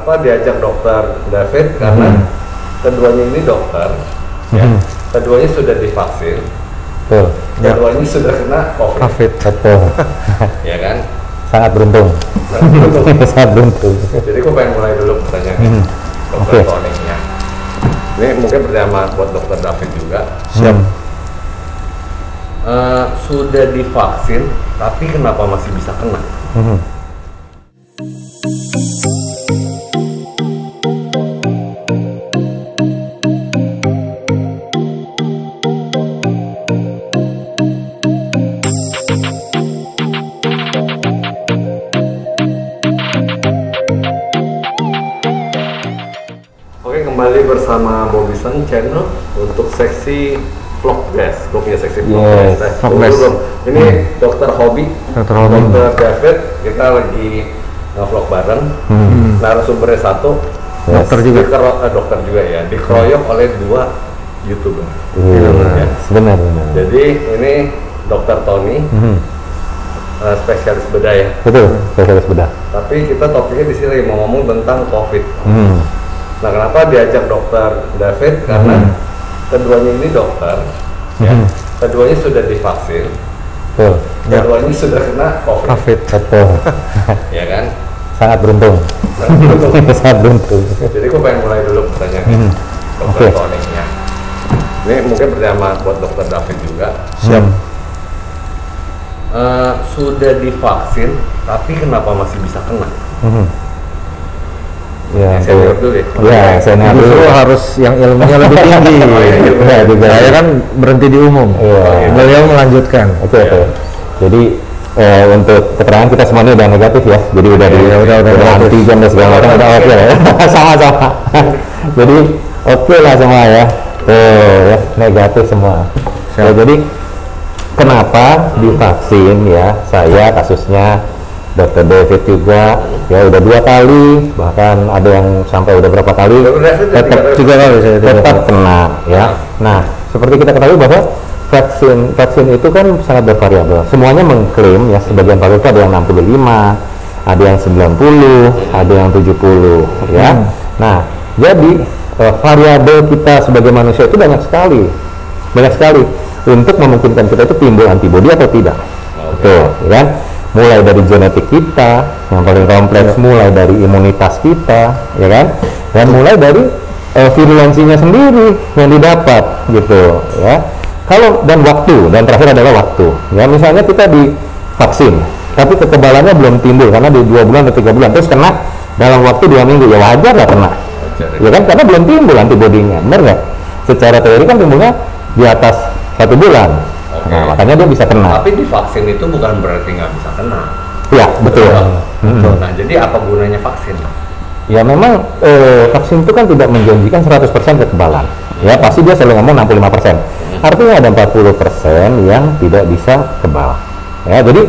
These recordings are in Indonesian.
kenapa diajak dokter David? Karena keduanya ini dokter, ya. Keduanya sudah divaksin, keduanya sudah kena COVID. Betul. Ya kan? Sangat beruntung. Sangat beruntung. Jadi aku pengen mulai dulu pertanyaan dokter Tony-nya. Ini mungkin pertanyaan buat dokter David juga. Siap. Sudah divaksin, tapi kenapa masih bisa kena? Oke, kembali bersama Bobison Channel untuk seksi Vlogdesk. Gue punya seksi Vlogdesk. Ini dokter Hobi, dokter David. Kita lagi vlog bareng. Narasumbernya satu, dokter juga ya. Dikeroyok oleh 2 YouTuber. Benar. Jadi ini dokter Tony, spesialis bedah ya. Betul, spesialis bedah. Tapi kita topiknya di sini mau ngomong tentang COVID. Nah, kenapa diajak dokter David? Karena keduanya ini dokter, ya. Keduanya sudah divaksin, keduanya sudah kena COVID. Betul. Ya kan? Sangat beruntung. Sangat beruntung. Jadi aku pengen mulai dulu pertanyaan dokter Tony-nya. Ini mungkin pertanyaan buat dokter David juga. Siap. Sudah divaksin, tapi kenapa masih bisa kena? Ya, senior dulu ya. Ya, senior dulu harus yang ilmunya lebih tinggi. Saya kan berhenti di umum. Beliau melanjutkan. Oke. Jadi untuk keterangan kita semuanya udah negatif ya. Jadi udah antigen dan segala macam udah oke ya. Sama-sama. Jadi oke lah semua ya. Ya, negatif semua. Jadi kenapa divaksin ya? Saya kasusnya Dr. David juga ya udah 2 kali, bahkan ada yang sampai udah berapa kali tetap 3 kali tetap kena ya. Nah, seperti kita ketahui bahwa vaksin itu kan sangat bervariabel. Semuanya mengklaim ya, sebagian paru ada yang 65, ada yang 90, ada yang 70 ya. Nah, jadi variabel kita sebagai manusia itu banyak sekali untuk memungkinkan kita itu timbul antibodi atau tidak. Betul, ya kan? Mulai dari genetik kita yang paling kompleks, mulai dari imunitas kita, ya kan, dan mulai dari virulensinya sendiri yang didapat, gitu, ya. Kalau dan waktu, dan terakhir adalah waktu, ya. Misalnya kita divaksin, tapi kekebalannya belum timbul karena di 2 bulan atau 3 bulan, terus kena dalam waktu 2 minggu, ya wajar lah kena, ya kan, karena belum timbul antibodinya, benar nggak? Secara teori kan timbulnya di atas 1 bulan. Nah, makanya dia bisa kena. Tapi divaksin itu bukan berarti nggak bisa kena. Ya, betul. Nah, jadi apa gunanya vaksin? Ya memang vaksin itu kan tidak menjanjikan 100% kekebalan. Ya, pasti dia selalu ngomong 65%. Artinya ada 40% yang tidak bisa kebal. Ya, jadi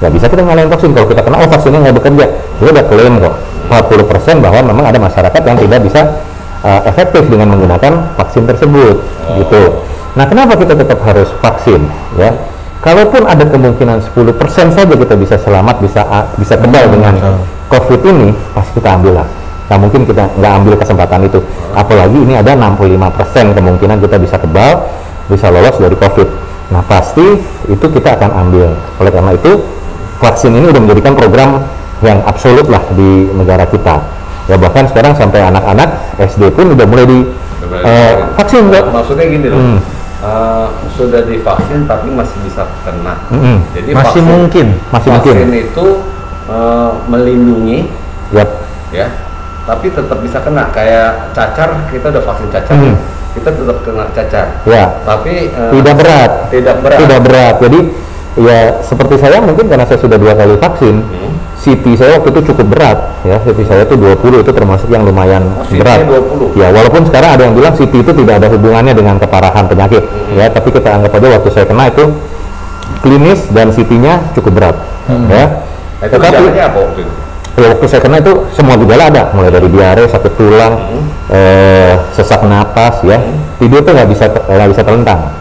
nggak bisa kita ngalahin vaksin. Kalau kita kena, vaksinnya nggak bekerja. Dia udah klaim kok 40% bahwa memang ada masyarakat yang tidak bisa efektif dengan menggunakan vaksin tersebut, gitu. Nah, kenapa kita tetap harus vaksin? Ya, kalaupun ada kemungkinan 10% saja kita bisa selamat, bisa kebal dengan COVID ini, pasti kita ambil lah. Nah, mungkin kita nggak ambil kesempatan itu. Apalagi ini ada 65% kemungkinan kita bisa kebal, bisa lolos dari COVID. Nah, pasti itu kita akan ambil. Oleh karena itu, vaksin ini udah menjadikan program yang absolut lah di negara kita. Ya, bahkan sekarang sampai anak-anak SD pun udah mulai di vaksin. Maksudnya gini loh. Sudah divaksin tapi masih bisa kena. Jadi masih mungkin vaksin itu melindungi, ya, tapi tetap bisa kena. Kayak cacar, kita udah vaksin cacar, kita tetap kena cacar. Ya. Tapi tidak berat. Jadi ya seperti saya mungkin karena saya sudah 2 kali vaksin, CT saya waktu itu cukup berat ya, CT saya itu 20, itu termasuk yang lumayan berat. 20. Ya, walaupun sekarang ada yang bilang CT itu tidak ada hubungannya dengan keparahan penyakit ya, tapi kita anggap aja waktu saya kena itu klinis dan CT-nya cukup berat ya. Itu gejalanya apa waktu itu? Ya, waktu saya kena itu semua gejala ada, mulai dari diare, sakit tulang, sesak napas ya, tidur tuh nggak bisa terlentang.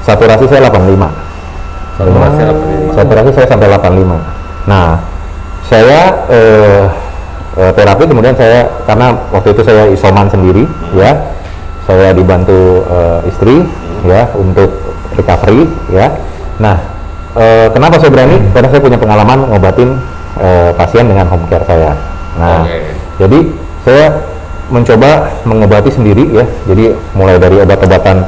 Saturasi saya 85. Saturasi saya sampai 85. Nah, saya terapi, kemudian saya, karena waktu itu saya isoman sendiri, ya, saya dibantu istri, ya, untuk recovery, ya. Nah, kenapa saya berani? Karena saya punya pengalaman ngobatin pasien dengan home care saya. Nah, jadi saya mencoba mengobati sendiri, ya. Jadi mulai dari obat-obatan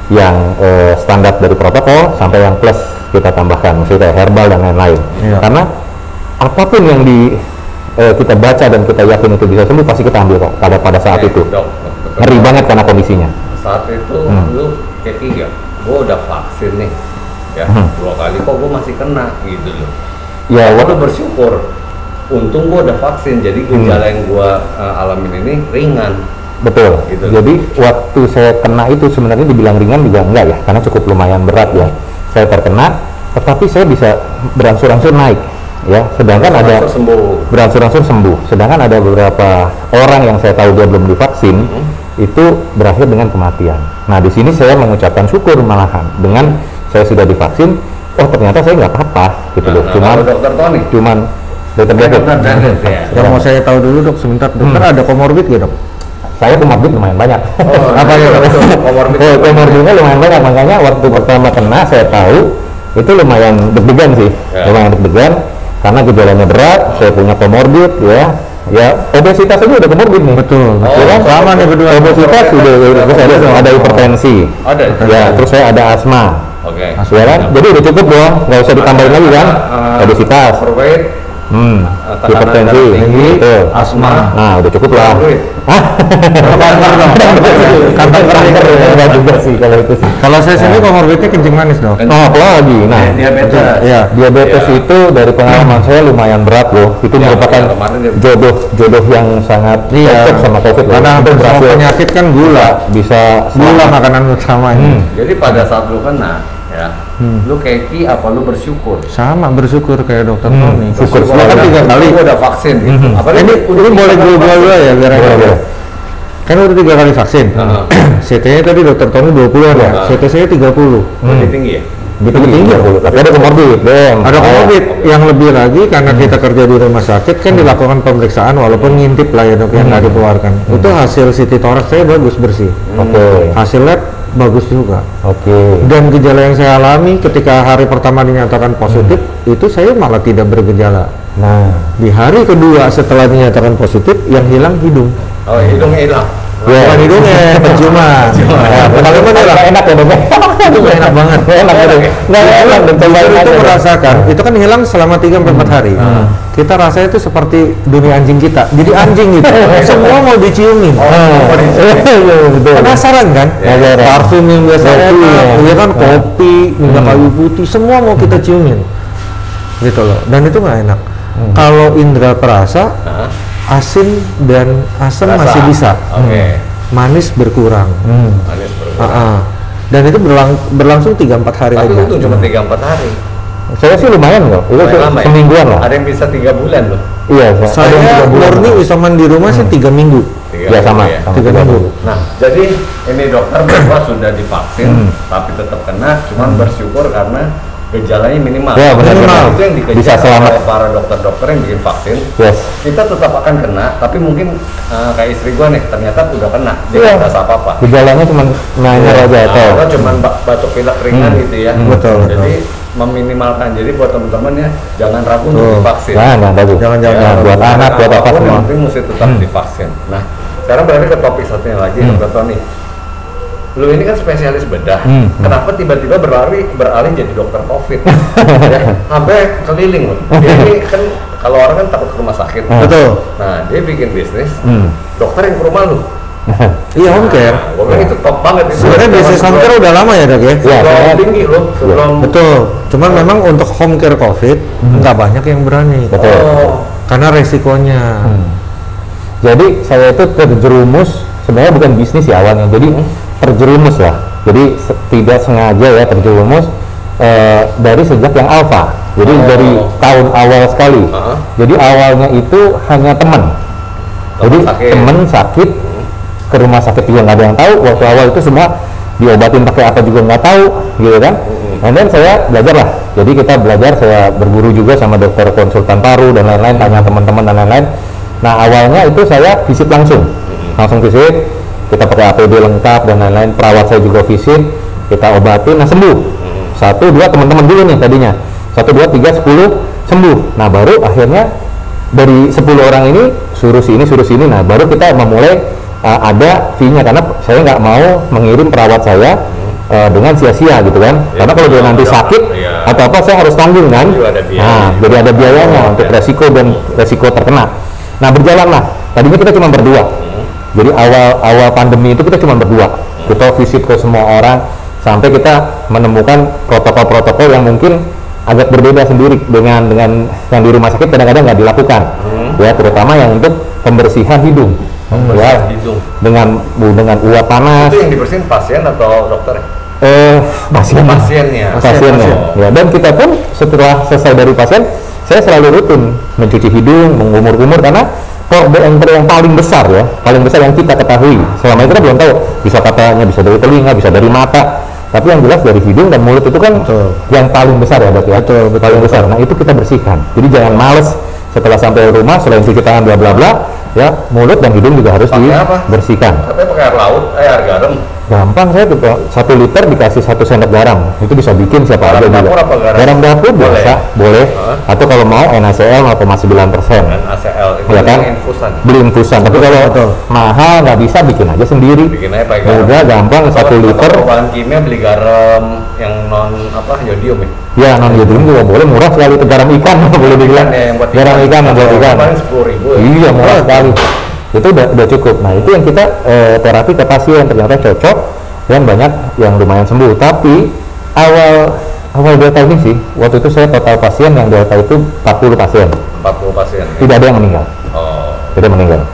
yang standar dari protokol sampai yang plus kita tambahkan, maksudnya herbal dan lain-lain. Karena apapun yang kita baca dan kita yakin itu bisa sembuh, pasti kita ambil kok pada saat itu. Ngeri banget karena kondisinya. Saat itu lu kayak gue udah vaksin nih, ya 2 kali kok gue masih kena gitu loh. Ya, gue bersyukur. Untung gue udah vaksin, jadi gejala yang gue alamin ini ringan. Betul. Gitu. Jadi waktu saya kena itu sebenarnya dibilang ringan juga enggak ya, karena cukup lumayan berat ya. Saya terkena, tetapi saya bisa berangsur-angsur naik, ya. Sedangkan ada berangsur-angsur sembuh. Sedangkan ada beberapa orang yang saya tahu dia belum divaksin, itu berakhir dengan kematian. Nah, di sini saya mengucapkan syukur malahan dengan saya sudah divaksin. Oh, ternyata saya nggak apa-apa gitu loh. Cuman dokter David. Yang mau saya tahu dulu dok, sebentar. Dokter ada komorbid ya dok? Saya komorbid lumayan banyak. Apa ya? Komorbidnya lumayan banyak, makanya waktu pertama kena saya tahu itu lumayan deg-degan sih, lumayan deg-degan karena gejalanya berat. Saya punya komorbid, ya obesitas aja udah komorbid nih. Betul. Sama nih berdua. Obesitas udah, terus ada hipertensi. Ya, terus saya ada asma. Ya kan? Jadi udah cukup dong, nggak usah ditambahin lagi kan? Obesitas. Hipertensi, asma. Nah, udah cukup lah. Enggak juga sih kalau itu sih. Kalau saya sendiri komorbidnya kencing manis dong. Oh, apalagi. Nah, diabetes itu dari pengalaman saya lumayan berat loh. Itu merupakan jodoh yang sangat cocok sama COVID. Karena hampir semua penyakit kan gula, bisa gula makanan utama ini. Jadi pada saat lu kena, lu keki apa lu bersyukur? Sama, bersyukur kayak dokter Tony. Syukur kan 3 kali gua udah vaksin. Ini boleh gua ya biar aja. Kan udah 3 kali vaksin. CT-nya tadi dokter Tony 20 ya. CT saya 30. Lebih tinggi ya? Lebih tinggi. Tapi ada komorbid. Ada komorbid yang lebih lagi karena kita kerja di rumah sakit kan dilakukan pemeriksaan walaupun ngintip lah ya dok yang nggak dikeluarkan. Itu hasil CT thorax saya bagus bersih. Hasil lab bagus juga. Dan gejala yang saya alami ketika hari pertama dinyatakan positif itu saya malah tidak bergejala. Nah, di hari kedua setelah dinyatakan positif yang hilang hidung. Oh, hidungnya hilang. Bukan hidungnya, penciuman. Bagaimana enak ya dok? Itu enak banget. Enak itu merasakan. Itu kan hilang selama 3-4 hari. Kita rasanya itu seperti dunia anjing kita. Jadi anjing gitu. Semua mau diciumin. Penasaran kan? Parfum yang biasa enak, ya kan kopi, minyak kayu putih, semua mau kita ciumin. Gitu loh. Dan itu nggak enak. Kalau indera perasa, asin dan asam masih bisa. Manis berkurang. Dan itu berlangsung 3-4 hari aja. Tapi itu cuma 3-4 hari. Saya sih lumayan loh. Itu semingguan lah. Ada yang bisa 3 bulan loh. Iya, saya murni isoman di rumah sih 3 minggu. Ya sama 3 minggu. Nah, jadi ini dokter bahwa sudah divaksin tapi tetap kena, cuman bersyukur karena gejalanya minimal. Ya, minimal. Itu yang dikejar bisa selamat oleh para dokter-dokter yang bikin vaksin. Kita tetap akan kena, tapi mungkin kayak istri gua nih ternyata udah kena, dia nggak merasa apa-apa. Gejalanya cuma nanya aja atau cuma batuk pilek ringan gitu ya. Betul. Jadi meminimalkan. Jadi buat teman-teman ya jangan ragu untuk divaksin. Jangan buat anak, buat apa semua. Yang penting mesti tetap divaksin. Nah, sekarang beralih ke topik satunya lagi, Dokter Tony. Lu ini kan spesialis bedah. Kenapa tiba-tiba beralih jadi dokter COVID? Ya, sampai keliling loh. Dia ini kan kalau orang kan takut ke rumah sakit. Betul. Nah, dia bikin bisnis. Dokter yang ke rumah lu. Iya, home care. Gua bilang itu top banget. Sebenarnya bisnis home care udah lama ya dok ya? Sebelum tinggi loh. Betul. Cuman memang untuk home care COVID nggak banyak yang berani. Betul. Karena resikonya. Jadi saya itu terjerumus, sebenarnya bukan bisnis ya awalnya. Jadi terjerumus lah. Jadi tidak sengaja ya terjerumus dari sejak yang alfa. Jadi dari tahun awal sekali. Jadi awalnya itu hanya teman. Jadi teman sakit ke rumah sakit juga nggak ada yang tahu. Waktu awal itu semua diobatin pakai apa juga nggak tahu, gitu kan. Dan saya belajar lah. Jadi kita belajar, saya berguru juga sama dokter konsultan paru dan lain-lain, tanya teman-teman dan lain-lain. Nah awalnya itu saya visit langsung visit, kita pakai APD lengkap dan lain-lain, perawat saya juga visit, kita obatin, nah sembuh. 1, 2 teman-teman dulu nih tadinya, 1, 2, 3, 10 sembuh. Nah baru akhirnya dari 10 orang ini suruh sini, nah baru kita memulai ada fee-nya, karena saya nggak mau mengirim perawat saya dengan sia-sia gitu kan, karena kalau dia nanti sakit atau apa saya harus tanggung kan. Nah jadi ada biayanya untuk resiko dan resiko terkena. Nah berjalanlah, tadinya kita cuma berdua, jadi awal pandemi itu kita cuma berdua, kita visit ke semua orang sampai kita menemukan protokol-protokol yang mungkin agak berbeda sendiri dengan yang di rumah sakit kadang-kadang nggak dilakukan, ya terutama yang untuk pembersihan hidung. Hidung dengan uap panas. Itu yang dibersihin pasien atau dokter? Pasiennya. Ya, dan kita pun setelah selesai dari pasien, saya selalu rutin mencuci hidung, mengumur-umur, karena yang paling besar yang kita ketahui selama itu kita belum tahu, bisa katanya bisa dari telinga, bisa dari mata, tapi yang jelas dari hidung dan mulut itu kan yang paling besar ya dok ya. Paling besar. Nah itu kita bersihkan, jadi jangan males setelah sampai rumah, selain cuci tangan bla bla bla ya, mulut dan hidung juga harus dibersihkan. Tapi pakai air laut, air garam. Gampang, saya tuh 1 liter dikasih 1 sendok garam, itu bisa bikin siapa aja juga. Garam dapur biasa boleh. Atau kalau mau NaCl 0,9%. NaCl itu ya kan? Beli infusan. Tapi kalau mahal nggak bisa, bikin aja sendiri. Bikin aja pakai garam. Udah gampang, 1 liter. Bahan kimia beli garam yang non yodium ya. Ya non yodium juga boleh, murah sekali itu, garam ikan boleh dibilang. Garam ikan yang buat ikan. 10.000. Iya murah sekali. Itu udah cukup. Nah itu yang kita terapi ke pasien, ternyata cocok dan banyak yang lumayan sembuh. Tapi awal Delta ini sih, waktu itu saya total pasien yang Delta itu 40 pasien. 40 pasien. Tidak ada yang meninggal. Tidak meninggal.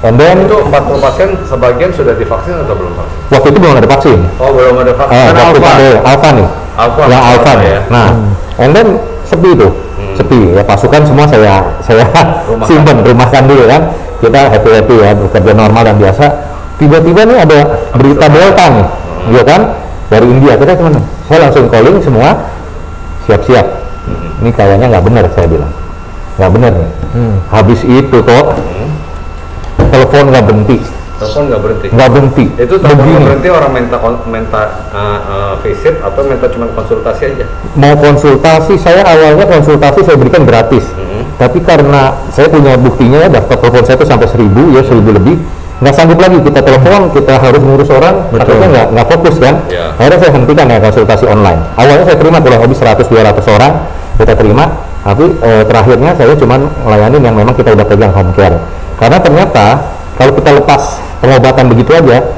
And then itu 40 pasien sebagian sudah divaksin atau belum vaksin? Waktu itu belum ada vaksin. Belum ada vaksin. Alpha nih. Alpha nih. Nah, and then sepi itu. Sepi ya, pasukan semua saya simpen, rumahkan dulu kan. Kita happy ya, bekerja normal dan biasa. Tiba-tiba nih ada berita Delta nih, ya kan, dari India. Kita saya langsung calling semua, siap-siap. Ini kayaknya nggak benar, saya bilang, nggak benar nih. Habis itu kok telepon nggak berhenti. Nggak berhenti. Itu telepon nggak berhenti, orang minta visit atau minta cuma konsultasi aja? Mau konsultasi, saya awalnya konsultasi saya berikan gratis. Tapi karena saya punya buktinya ya, daftar telepon saya itu sampai 1.000 lebih, nggak sanggup lagi kita telepon, kita harus ngurus orang, akhirnya nggak fokus kan. Akhirnya saya hentikan ya konsultasi online. Awalnya saya terima kurang lebih 100-200 orang kita terima, tapi terakhirnya saya cuma melayani yang memang kita udah pegang home care. Karena ternyata kalau kita lepas pengobatan begitu aja,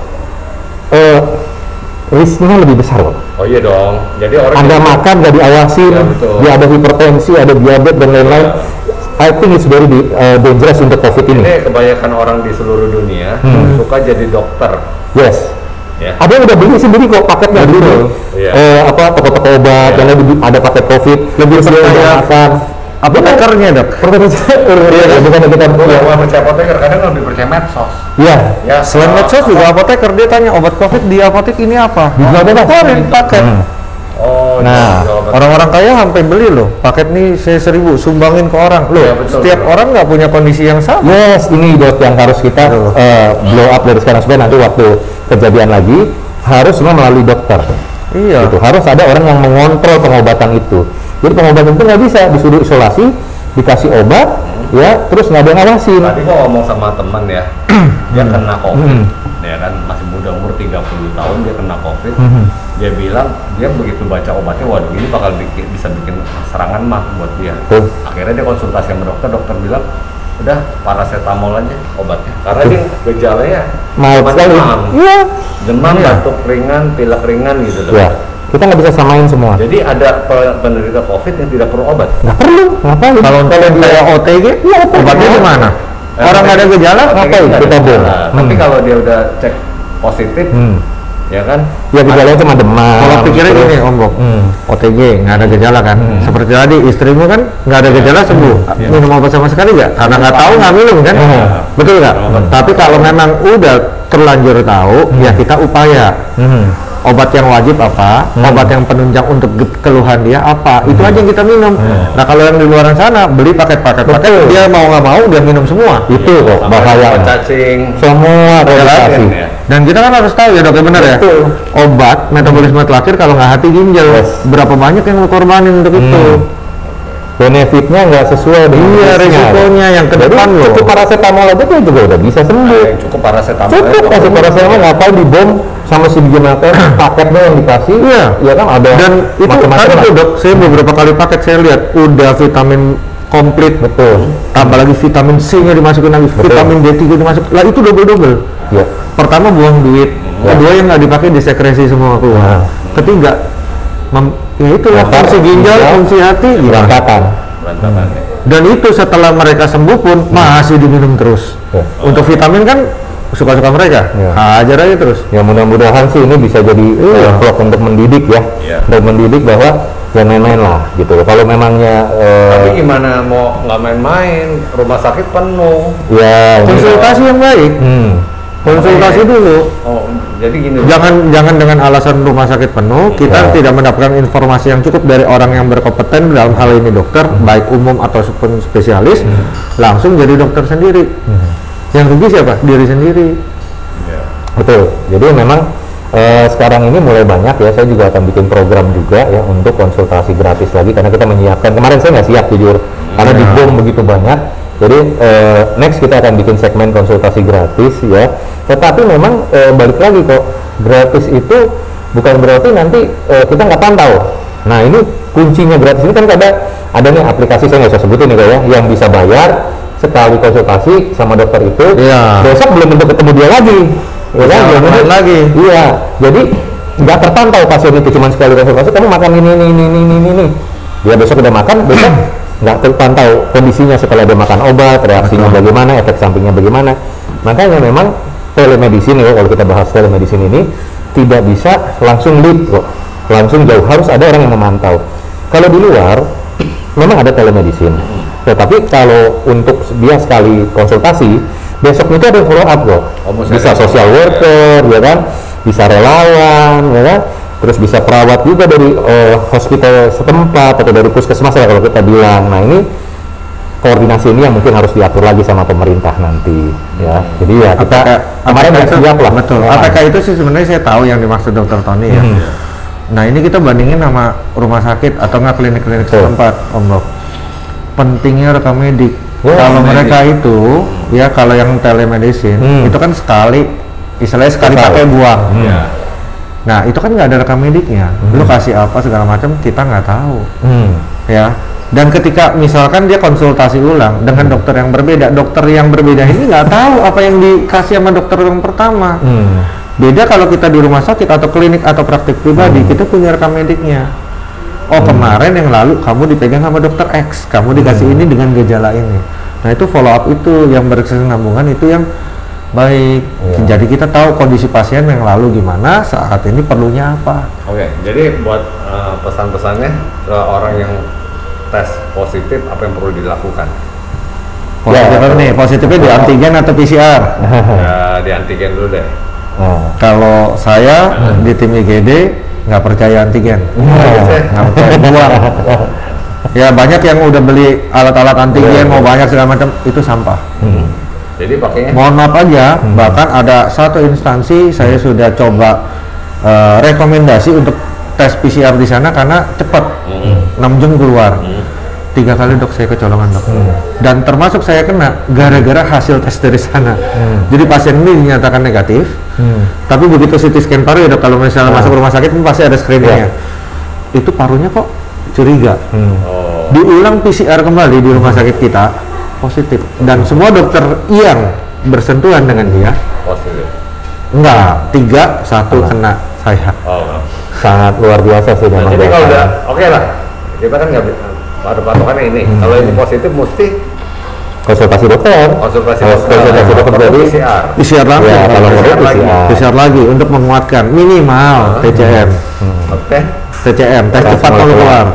risknya lebih besar kok. Oh iya dong. Jadi orang Anda makan nggak diawasin, dia ada hipertensi, ada diabetes dan lain-lain. I think it's very dangerous untuk COVID ini. Ini kebanyakan orang di seluruh dunia suka jadi dokter. Yes. Ada yang udah beli sendiri kok paketnya dulu. Toko-toko obat yang ada paket COVID, lebih percaya makan. Apotekernya dok. Bukan kita percaya apoteker, kadang lebih percaya medsos. Iya. Selain medsos juga apoteker, dia tanya obat COVID di apotek ini apa? Dikeluarin paket. Nah, orang-orang kaya sampai beli loh paket nih, saya 1.000 sumbangin ke orang loh. Setiap orang nggak punya kondisi yang sama. Yes, ini dok yang harus kita blow up dari sekarang supaya nanti waktu kejadian lagi harus semua melalui dokter. Iya. Gitu. Harus ada orang yang mengontrol pengobatan itu. Jadi pengobatan itu nggak bisa disuruh isolasi, dikasih obat, ya terus nggak ada yang ngawasin. Tadi kok ngomong sama teman ya, dia kena COVID, ya kan masih muda, umur 30 tahun dia kena COVID. Dia bilang dia begitu baca obatnya, waduh ini bakal bisa bikin serangan mah buat dia. Akhirnya dia konsultasi sama dokter bilang udah paracetamol aja obatnya, karena dia gejalanya demam, batuk ringan, pilek ringan gitu loh. Kita nggak bisa samain semua. Jadi ada penderita COVID yang tidak perlu obat. Nggak perlu, ngapain? Kalau dia OTG, obatnya di mana? Orang nggak ada gejala, ngapain kita boleh? Tapi kalau dia udah cek positif, ya kan? Ya gejalanya cuma demam. Kalau pikirnya gini Om Bob, OTG nggak ada gejala kan? Seperti tadi istrimu kan nggak ada gejala sembuh, minum obat sama sekali nggak? Karena nggak tahu nggak minum kan? Betul nggak? Tapi kalau memang udah terlanjur tahu, ya kita upaya. obat yang wajib apa, obat yang penunjang untuk keluhan dia apa, itu aja yang kita minum. Nah kalau yang di luar sana beli paket-paket, dia mau nggak mau dia minum semua. Itu kok bahaya. Cacing, semua relasi. Dan kita kan harus tahu ya dok, benar ya. Obat metabolisme terakhir kalau nggak hati ginjal, berapa banyak yang korbanin untuk itu. Benefitnya nggak sesuai dengan risikonya yang ke depan loh. Cukup paracetamol aja tuh juga udah bisa sembuh. Cukup paracetamol. Cukup paracetamol ngapain dibom sama si gimana paketnya yang dikasih? Iya kan ada. Dan itu kan itu dok, saya beberapa kali paket saya lihat udah vitamin komplit, betul. Tambah lagi vitamin C-nya dimasukin lagi, vitamin D3 dimasukin. Lah itu double. Iya. Pertama buang duit, kedua yang nggak dipakai disekresi semua keluar. Ketiga ya itulah fungsi ginjal, fungsi hati berantakan. Dan itu setelah mereka sembuh pun masih diminum terus. Untuk vitamin kan suka-suka mereka, hajar aja terus. Ya mudah-mudahan sih ini bisa jadi vlog untuk mendidik ya, dan mendidik bahwa jangan main-main lah gitu. Kalau memangnya tapi gimana mau nggak main-main, rumah sakit penuh. Ya konsultasi yang baik. Konsultasi dulu. Jadi gini. Jangan dengan alasan rumah sakit penuh, kita tidak mendapatkan informasi yang cukup dari orang yang berkompeten dalam hal ini dokter, baik umum ataupun spesialis, langsung jadi dokter sendiri. Yang rugi siapa? Diri sendiri. Betul. Jadi memang sekarang ini mulai banyak ya. Saya juga akan bikin program juga ya untuk konsultasi gratis lagi karena kita menyiapkan. Kemarin saya nggak siap jujur karena dibom begitu banyak. Jadi next kita akan bikin segmen konsultasi gratis ya. Tetapi memang balik lagi kok, gratis itu bukan berarti nanti kita nggak pantau. Nah ini kuncinya gratis ini kan ada nih aplikasi, saya nggak usah sebutin nih ya, yang bisa bayar sekali konsultasi sama dokter itu, besok belum tentu ketemu dia lagi, ya kan? Belum lagi. Iya, jadi nggak terpantau pasien itu, cuma sekali konsultasi kamu makan ini. Dia besok udah makan, besok nggak terpantau kondisinya setelah dia makan obat, reaksinya bagaimana, efek sampingnya bagaimana. Makanya memang telemedicine ya, kalau kita bahas telemedicine ini tidak bisa langsung lead kok, langsung jauh, harus ada orang yang memantau. Kalau di luar memang ada telemedicine, tetapi kalau untuk dia sekali konsultasi besok itu ada follow up kok, bisa social worker ya kan, bisa relawan ya kan, terus bisa perawat juga dari hospital setempat atau dari puskesmas ya kalau kita bilang. Nah ini koordinasi ini yang mungkin harus diatur lagi sama pemerintah nanti ya. Jadi ya kita kemarin nggak siap lah. Betul. APK itu sih sebenarnya saya tahu yang dimaksud Dokter Tony ya. Nah ini kita bandingin sama rumah sakit atau nggak klinik-klinik setempat, Om Dok. Pentingnya rekam medik. Kalau mereka itu ya, kalau yang telemedicine itu kan istilahnya sekali pakai buang. Nah itu kan nggak ada rekam mediknya. Lu kasih apa segala macam kita nggak tahu. Ya. Dan ketika misalkan dia konsultasi ulang dengan dokter yang berbeda ini nggak tahu apa yang dikasih sama dokter yang pertama. Beda kalau kita di rumah sakit atau klinik atau praktik pribadi, kita punya rekam mediknya. Oh kemarin yang lalu kamu dipegang sama dokter X, kamu dikasih ini dengan gejala ini. Nah itu follow up itu yang berkesinambungan, itu yang baik. Jadi kita tahu kondisi pasien yang lalu gimana, saat ini perlunya apa. Oke, jadi buat pesan-pesannya ke orang yang tes positif, apa yang perlu dilakukan? Positifnya di antigen atau PCR? Ya, di antigen dulu deh. Kalau saya di tim IGD nggak percaya antigen, nggak percaya buang. Ya banyak yang udah beli alat-alat antigen, mau banyak segala macam, itu sampah. Jadi pakainya? Mohon maaf aja, bahkan ada satu instansi saya sudah coba rekomendasi untuk tes PCR di sana karena cepat, 6 jam keluar. 3 kali dok saya kecolongan dok, dan termasuk saya kena gara-gara hasil tes dari sana. Jadi pasien ini dinyatakan negatif, tapi begitu CT scan paru ya dok, kalau misalnya masuk rumah sakit pasti ada screeningnya. Itu parunya kok curiga. Diulang PCR kembali di rumah sakit kita, positif. Dan semua dokter yang bersentuhan dengan dia positif. Enggak, 3-1 kena saya. Sangat luar biasa sih. Nah, jadi kalau udah oke lah, kita kan nggak patokannya ini. Kalau ini positif mesti konsultasi dokter. Konsultasi dokter jadi PCR lagi. Ya, kalau PCR lagi untuk menguatkan minimal TCM. TCM, tes cepat keluar.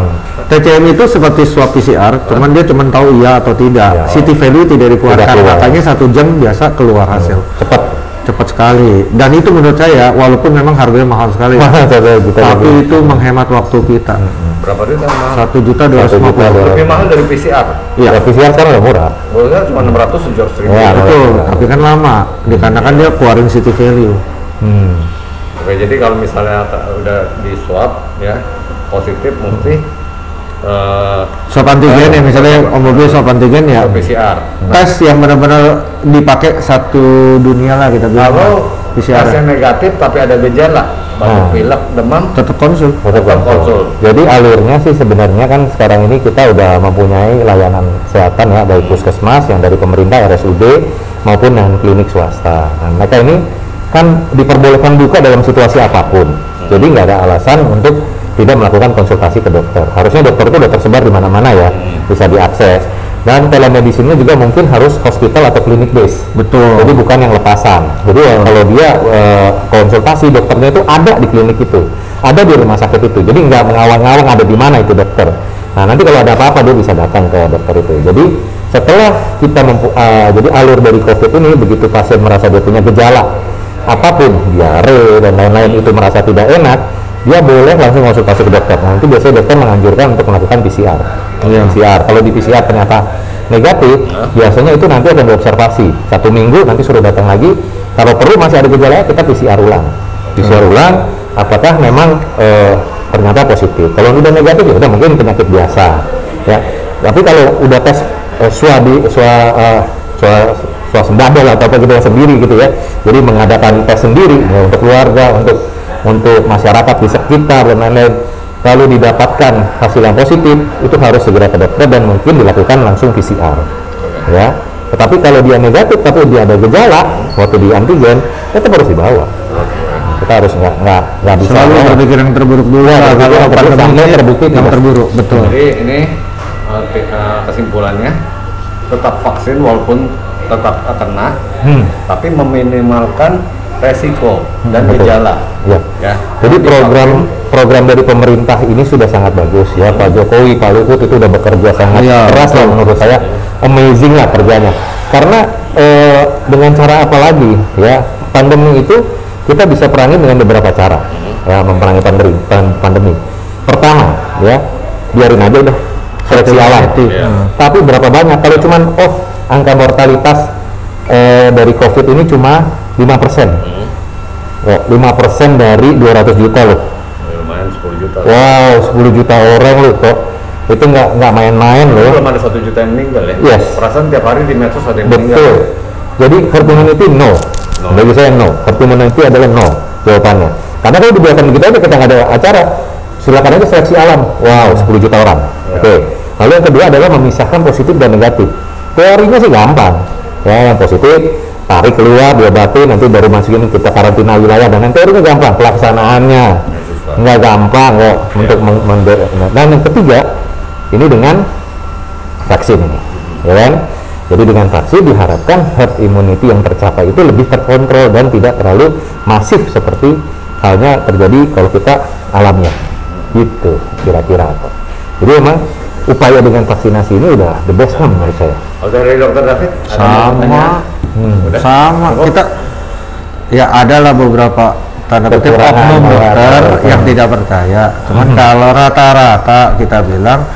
TCM itu seperti swab PCR, cuman dia cuma tahu iya atau tidak. CT value tidak dikeluarkan, makanya 1 jam biasa keluar hasil. cepat sekali. Dan itu menurut saya walaupun memang harganya mahal sekali, tapi itu menghemat waktu kita. Berapa duit yang mahal? 1.250.000. Lebih mahal dari PCR. Iya, PCR sekarang udah murah. Boleh cuma 600 700.000. Ya, betul. Tapi kan lama, dikarenakan dia keluarin city value. Oke, jadi kalau misalnya udah di swab ya positif mesti swab antigen ya, misalnya Om Bobi swab antigen ya PCR. Tes yang benar-benar dipakai satu dunia lah kita bilang. Kalau PCR tes yang negatif tapi ada gejala, batuk pilek, demam, tetap konsul. Jadi alurnya sih sebenarnya kan sekarang ini kita udah mempunyai layanan kesehatan ya, baik puskesmas yang dari pemerintah RSUD maupun yang klinik swasta. Nah, mereka ini kan diperbolehkan buka dalam situasi apapun. Jadi nggak ada alasan untuk tidak melakukan konsultasi ke dokter. Harusnya dokter itu udah tersebar di mana-mana ya, bisa diakses. Dan telemedicine-nya juga mungkin harus hospital atau klinik base. Betul. Jadi bukan yang lepasan. Jadi kalau dia konsultasi dokternya itu ada di klinik itu, ada di rumah sakit itu. Jadi nggak mengawang-awang ada di mana itu dokter. Nah nanti kalau ada apa-apa dia bisa datang ke dokter itu. Jadi setelah kita jadi alur dari COVID ini, begitu pasien merasa dia punya gejala apapun, diare dan lain-lain itu merasa tidak enak, dia boleh langsung konsultasi ke dokter. Nanti biasanya dokter menganjurkan untuk melakukan PCR. PCR. Kalau di PCR ternyata negatif, biasanya itu nanti akan diobservasi 1 minggu, nanti suruh datang lagi. Kalau perlu masih ada gejala, kita PCR ulang. PCR ulang, apakah memang ternyata positif. Kalau udah negatif ya udah mungkin penyakit biasa. Ya. Tapi kalau udah tes swasembada lah atau apa gitu sendiri gitu ya. Jadi mengadakan tes sendiri ya, untuk keluarga, untuk masyarakat di sekitar dan lain-lain, lalu didapatkan hasil yang positif, itu harus segera ke dokter dan mungkin dilakukan langsung PCR ya. Tetapi kalau dia negatif tapi dia ada gejala waktu di antigen, tetap harus dibawa. Kita harus nggak bisa selalu berpikir yang terburuk dulu ya, kalau sampai terbukti yang terburuk. Betul. Jadi ini kesimpulannya tetap vaksin walaupun tetap kena, tapi meminimalkan resiko dan gejala. Ya. Jadi program dari pemerintah ini sudah sangat bagus ya. Pak Jokowi, Pak Luhut itu udah bekerja sangat keras lah, menurut saya amazing lah kerjanya. Karena dengan cara apa lagi ya, pandemi itu kita bisa perangi dengan beberapa cara ya, memperangi pandemi. Pertama ya, biarin aja udah seleksi alam. Tapi berapa banyak? Kalau cuman angka mortalitas dari COVID ini cuma 5%. 5% dari 200 juta loh. Lumayan 10 juta. Wow, 10 juta orang loh kok. Itu nggak main-main loh. Belum ada 1 juta yang meninggal ya. Yes. Perasaan tiap hari di medsos ada yang meninggal. Betul. Jadi herd immunity no. Bagi saya no. Herd immunity adalah no jawabannya. Karena kalau dibiarkan begitu aja kita nggak ada acara, silakan aja seleksi alam. Wow, 10 juta orang. Oke. Lalu yang kedua adalah memisahkan positif dan negatif. Teorinya sih gampang. Ya, yang positif tarik keluar, diobatin, nanti baru masukin kita karantina wilayah, dan teorinya gampang, pelaksanaannya nggak gampang kok untuk dan yang ketiga ini dengan vaksin ini, ya kan? Jadi dengan vaksin diharapkan herd immunity yang tercapai itu lebih terkontrol dan tidak terlalu masif seperti halnya terjadi kalau kita alamiah, gitu kira-kira. Jadi memang upaya dengan vaksinasi ini udah the best kan menurut saya. Dari Dokter David sama kita ya adalah beberapa tanda kutip oknum dokter yang tidak percaya. Cuman kalau rata-rata kita bilang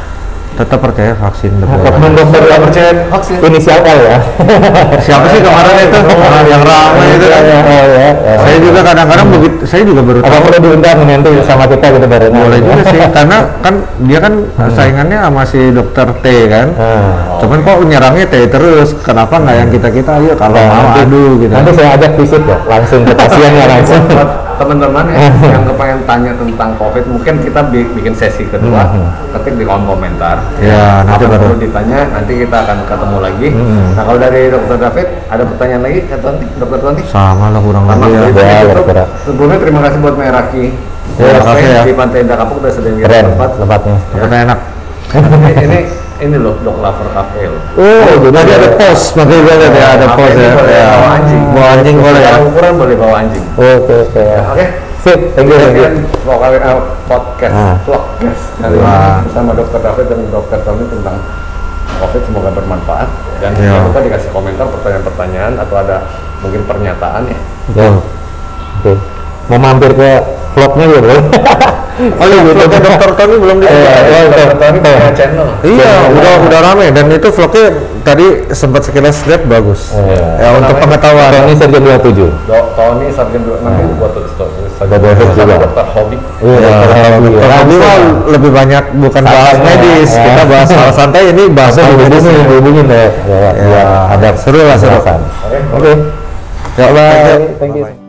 tetap percaya vaksin. Oknum dokter yang percaya vaksin inisial L ya. Siapa sih kemarin itu yang ramai itu kan? Saya juga kadang-kadang begitu, saya juga baru tahu. Apa perlu diundang nanti sama kita gitu barengan? Boleh juga sih, karena kan dia kan saingannya sama si dokter T kan. Cuman kok nyerangnya T terus, kenapa nggak yang kita ayo kalau mau adu gitu. Nanti saya ajak visit ya, langsung ke pasiennya langsung. Teman-teman yang kepengen tanya tentang COVID, mungkin kita bikin sesi kedua, ketik di kolom komentar. Ya, nanti baru ditanya, nanti kita akan ketemu lagi. Nah, kalau dari Dokter David ada pertanyaan lagi, Dokter Tonti? Sama lah kurang lebih ya. Sebelumnya terima kasih buat Meraki. Terima kasih ya. Di Pantai Indah Kapuk udah sedang tempatnya. Tempatnya enak. Ini loh Dok Lover Cafe loh. Jadi ada pos, makanya gue lihat ya ada pos ya. Bawa anjing. Bawa anjing boleh ya. Ukuran boleh bawa anjing. Oke. Sip, thank you. Podcast vlogcast kali ini bersama Dokter David dan Dokter Tommy tentang COVID, semoga bermanfaat dan jangan lupa dikasih komentar pertanyaan-pertanyaan atau ada mungkin pernyataannya. Oke. Mau mampir ke vlognya ya boleh. Oh iya, vlognya Dr. Tony belum di. Dr. Tony punya channel. Iya, udah rame dan itu vlognya tadi sempat sekilas lihat bagus. Ya untuk pengetahuan. Tony Sargen 27. Tony Sargen 26 itu buat dokter hobi. Iya, Hobi mah lebih banyak bukan bahas medis, kita bahas hal santai, ini bahas hubungin ya. Ya, ada seru lah, seru kan. Oke. Ya Allah. Thank you.